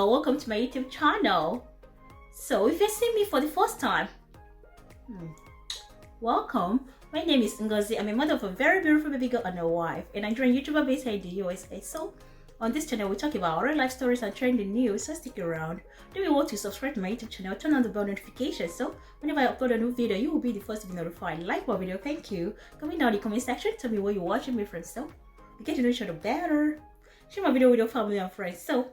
or welcome to my YouTube channel. So if you're seeing me for the first time, welcome. My name is Ngozi. I'm a mother of a very beautiful baby girl and a wife, a Nigerian YouTuber based here in the USA. So on this channel we talk about real life stories and trending news, so stick around. Do you want to subscribe to my YouTube channel, turn on the bell notification, so whenever I upload a new video you will be the first to be notified. Like my video, thank you. Comment down in the comment section, tell me where you're watching me from, so you get to know each other better. Share my video with your family and friends. So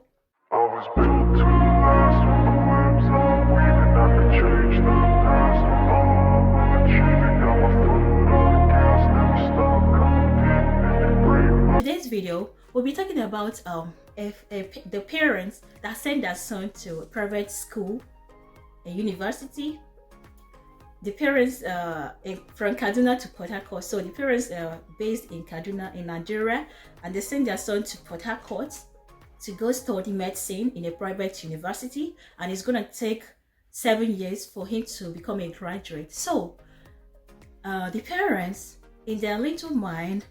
I was built to last with the webs I'm weaving. I could change the past with all I'm achieving. Got my foot on the gas, never stop competing. If you break my today's video we'll be talking about the parents that send their son to a private school, a university. The parents from Kaduna to Port Harcourt. So the parents are based in Kaduna in Nigeria, and they send their son to Port Harcourt to go study medicine in a private university, and it's gonna take 7 years for him to become a graduate. So the parents, in their little mind,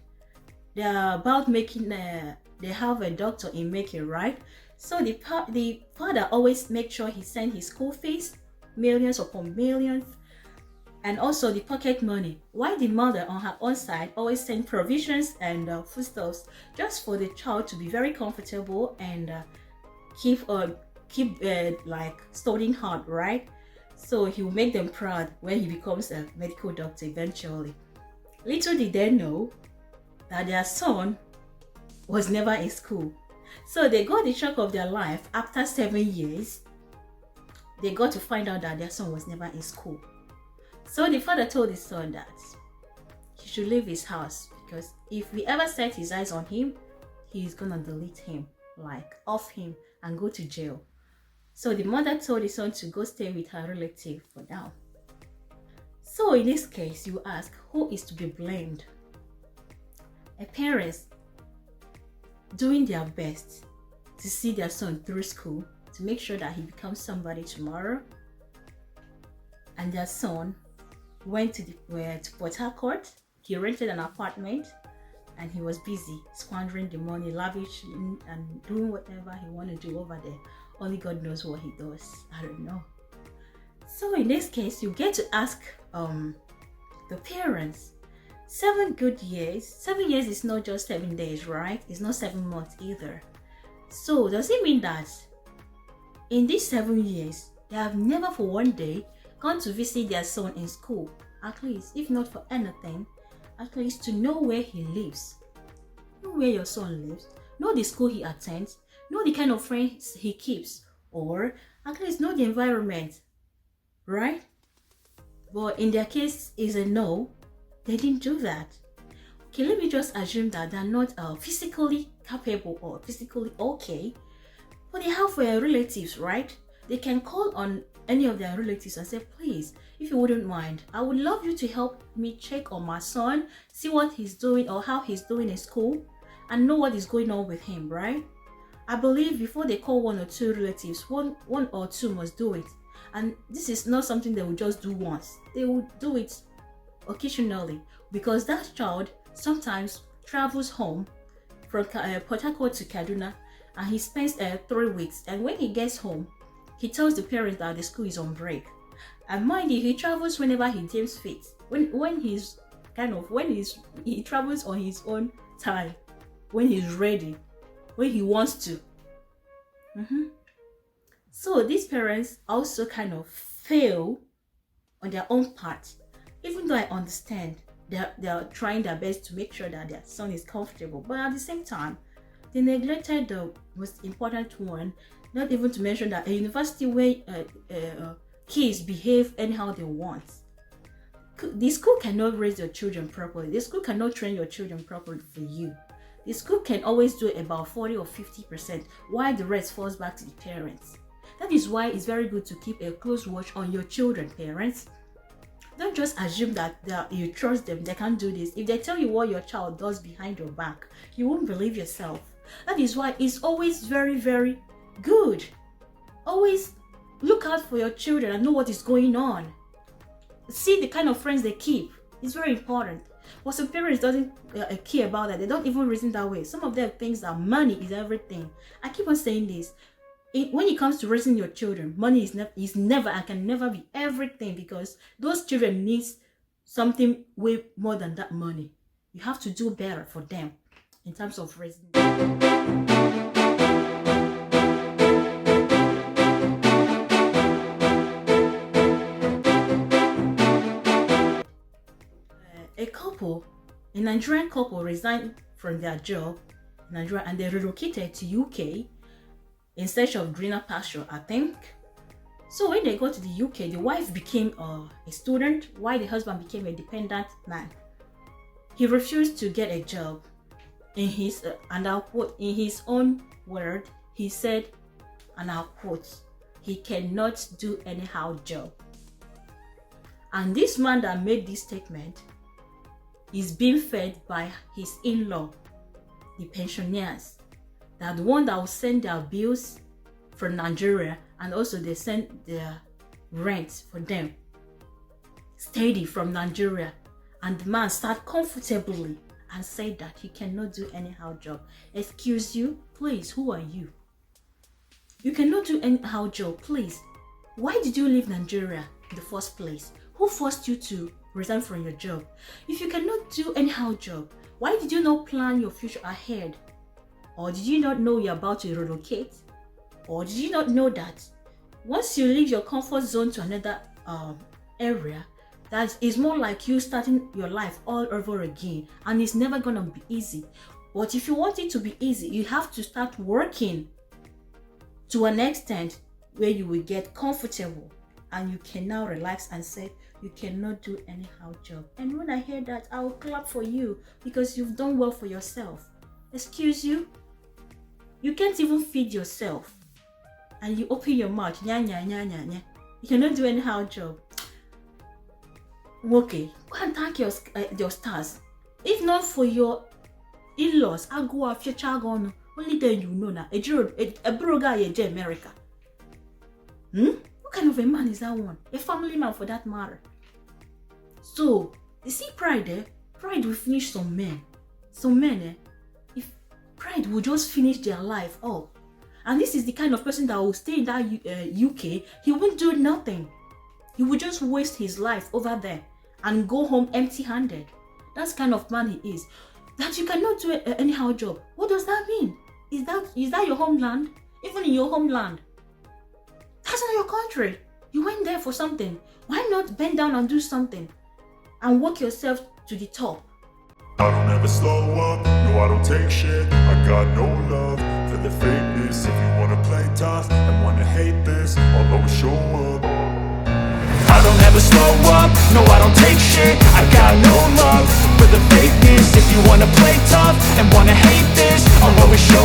they're about making they have a doctor in making, right? So the father always makes sure he sends his school fees, millions upon millions, and also the pocket money, while the mother on her own side always sends provisions and foodstuffs just for the child to be very comfortable and keep like studying hard, right? So he will make them proud when he becomes a medical doctor eventually. Little did they know that their son was never in school. So they got the shock of their life after 7 years. They got to find out that their son was never in school. So the father told his son that he should leave his house, because if we ever set his eyes on him, he's gonna delete him, like off him, and go to jail. So the mother told the son to go stay with her relative for now. So in this case, you ask, who is to be blamed? A parents doing their best to see their son through school, to make sure that he becomes somebody tomorrow, and their son went to Port Harcourt. He rented an apartment and he was busy squandering the money, lavishing and doing whatever he wanted to do over there. Only God knows what he does. I don't know. So in this case, you get to ask the parents, 7 good years. 7 years is not just 7 days, right? It's not 7 months either. So does it mean that in these 7 years they have never for one day gone to visit their son in school? At least, if not for anything, at least to know where he lives, know where your son lives, know the school he attends, know the kind of friends he keeps, or at least know the environment, right? But in their case is a no. They didn't do that. Okay, let me just assume that they're not physically capable or physically okay, but they have relatives, right? They can call on any of their relatives and say, please, if you wouldn't mind, I would love you to help me check on my son, see what he's doing or how he's doing in school, and know what is going on with him, right? I believe before they call 1 or 2 relatives, one or two must do it. And this is not something they will just do once. They will do it occasionally, because that child sometimes travels home from Port Harcourt to Kaduna, and he spends 3 weeks, and when he gets home, he tells the parents that the school is on break. And mind you, he travels whenever he deems fit. He travels on his own time, when he's ready, when he wants to. So these parents also kind of fail on their own part. Even though I understand they're trying their best to make sure that their son is comfortable, but at the same time, they neglected the most important one. Not even to mention that a university where kids behave anyhow they want. The school cannot raise your children properly. The school cannot train your children properly for you. The school can always do about 40 or 50%, while the rest falls back to the parents. That is why it's very good to keep a close watch on your children, parents. Don't just assume that you trust them, they can't do this. If they tell you what your child does behind your back, you won't believe yourself. That is why it's always very, very good. Always look out for your children and know what is going on. See the kind of friends they keep. It's very important. But some parents doesn't care about that. They don't even reason that way. Some of them think that money is everything. I keep on saying this. when it comes to raising your children, money is never and can never be everything, because those children need something way more than that money. You have to do better for them in terms of raising them. A Nigerian couple resigned from their job in Nigeria and they relocated to UK in search of greener pasture, I think. So when they got to the UK, the wife became a student while the husband became a dependent man. He refused to get a job. In his and I'll quote, in his own word, he said, and I'll quote, he cannot do anyhow job. And this man that made this statement is being fed by his in-law, the pensioners, that the one that will send their bills from Nigeria, and also they send their rent for them steady from Nigeria. And the man sat comfortably and said that he cannot do anyhow job. Excuse you, please, who are you? You cannot do anyhow job, please. Why did you leave Nigeria in the first place? Who forced you to resign from your job? If you cannot do anyhow job, why did you not plan your future ahead? Or did you not know you're about to relocate? Or did you not know that once you leave your comfort zone to another area, that is more like you starting your life all over again, and it's never gonna be easy. But if you want it to be easy, you have to start working to an extent where you will get comfortable and you can now relax and say you cannot do anyhow job. And when I hear that, I will clap for you, because you've done well for yourself. Excuse you? You can't even feed yourself and you open your mouth, nya nya nya nya nya. You cannot do anyhow job. Okay, go and thank your stars. If not for your in-laws, I go after your child on. Only then you know now. A broga ye America. What kind of a man is that one? A family man for that matter. So you see, pride will finish some men. Some men, if pride will just finish their life up. And this is the kind of person that will stay in that UK. He won't do nothing. He will just waste his life over there and go home empty-handed. That's the kind of man he is. That you cannot do anyhow job. What does that mean? Is that your homeland? Even in your homeland, that's not your country. You went there for something. Why not bend down and do something and work yourself to the top? I don't ever slow up, no I don't take shit. I got no love for the fakeness. If you wanna play tough and wanna hate this, I'll always show up. I don't ever slow up, no I don't take shit. I got no love for the fakeness. If you wanna play tough and wanna hate this, I'll always show